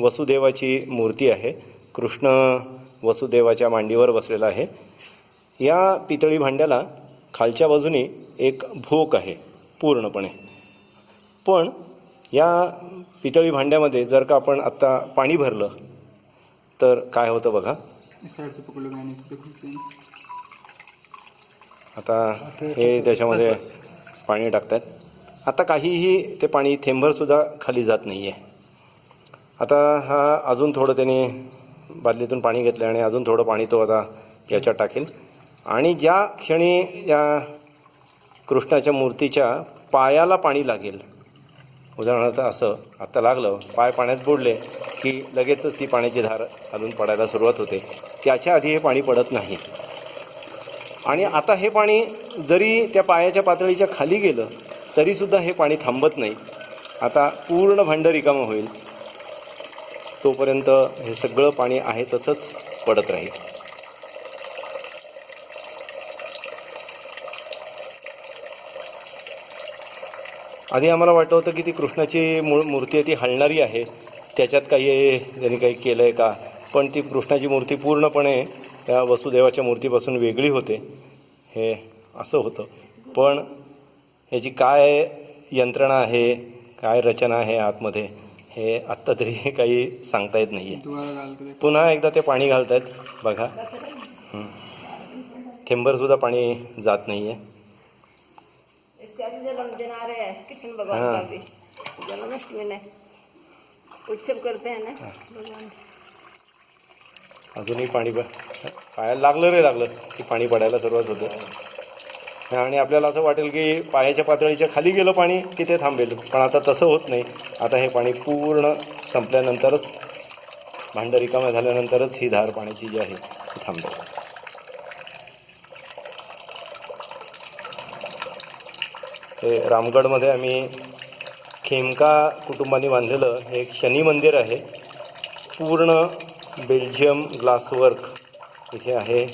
वसुदेवाची मूर्ती आहे. कृष्ण वसुदेवाच्या मांडीवर बसलेला आहे. या पितळी भांड्याला खालच्या बाजूने एक भोक आहे पूर्णपणे. पण या पितळी भांड्यामध्ये जर का आपण आत्ता पाणी भरलं तर काय होतं बघा. आता हे त्याच्यामध्ये पाणी टाकतात. आता काहीही ते पाणी थेंबरसुद्धा खाली जात नाही आहे. आता हा अजून थोडं त्याने बादलीतून पाणी घेतलं आणि अजून थोडं पाणी तो आता याच्यात टाकेल. आणि ज्या क्षणी या कृष्णाच्या मूर्तीच्या पायाला पाणी लागेल, उदाहरणार्थ असं आत्ता लागलं, पाय पाण्यात बुडले की लगेचच ती पाण्याची धार खालून पडायला सुरुवात होते. त्याच्या आधी हे पाणी पडत नाही. आणि आता हे पाणी जरी त्या पायाच्या पातळीच्या खाली गेलं तरीसुद्धा हे पाणी थांबत नाही. आता पूर्ण भांडं रिकामं होईल तोपर्यंत हे सगळं पाणी आहे तसंच पडत राहील. आधी आम्हाला वाटतं होतं की ती कृष्णाची मूर्ती आहे ती हलणारी आहे, त्याच्यात त्यांनी काही केलं आहे का. पण ती कृष्णाची मूर्ती पूर्णपणे त्या वसुदेवाच्या मूर्तीपासून वेगळी होते. हे असं होतं. पण ह्याची काय यंत्रणा आहे, काय रचना आहे आतमध्ये, हे आत्ता तरी काही सांगता येत नाही आहे. पुन्हा एकदा ते पाणी घालत आहेत बघा. थेंबरसुद्धा पाणी जात नाही आहे. कृष्ण भगवान का भी जन्माष्टमी में उत्सव करते हैं ना भगवान. अजूनही पाणी पायाला लागलं की पाणी पडायला सुरुवात होते. आणि आपल्याला असं वाटेल की पायाच्या पातळीच्या खाली गेलं पाणी की ते थांबेल. पण आता तसं होत नाही. आता हे पाणी पूर्ण संपल्यानंतरच, भांडं रिकामं झाल्यानंतरच ही धार पाण्याची जी आहे ती थांबेल. हे रामगडमध्ये आम्ही खेमका कुटुंबाने बांधलेलं हे एक शनी मंदिर आहे. पूर्ण बेल्जियम ग्लासवर्क इथे आहे.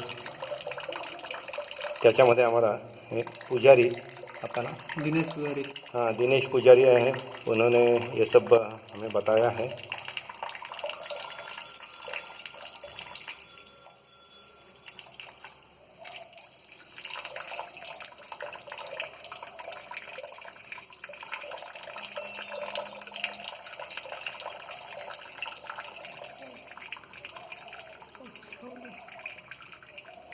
त्याच्यामध्ये आम्हाला हे पुजारी, आपका नाम दिनेश पुजारी. हाँ, दिनेश पुजारी है. उन्होंने ये सब हमें बताया है.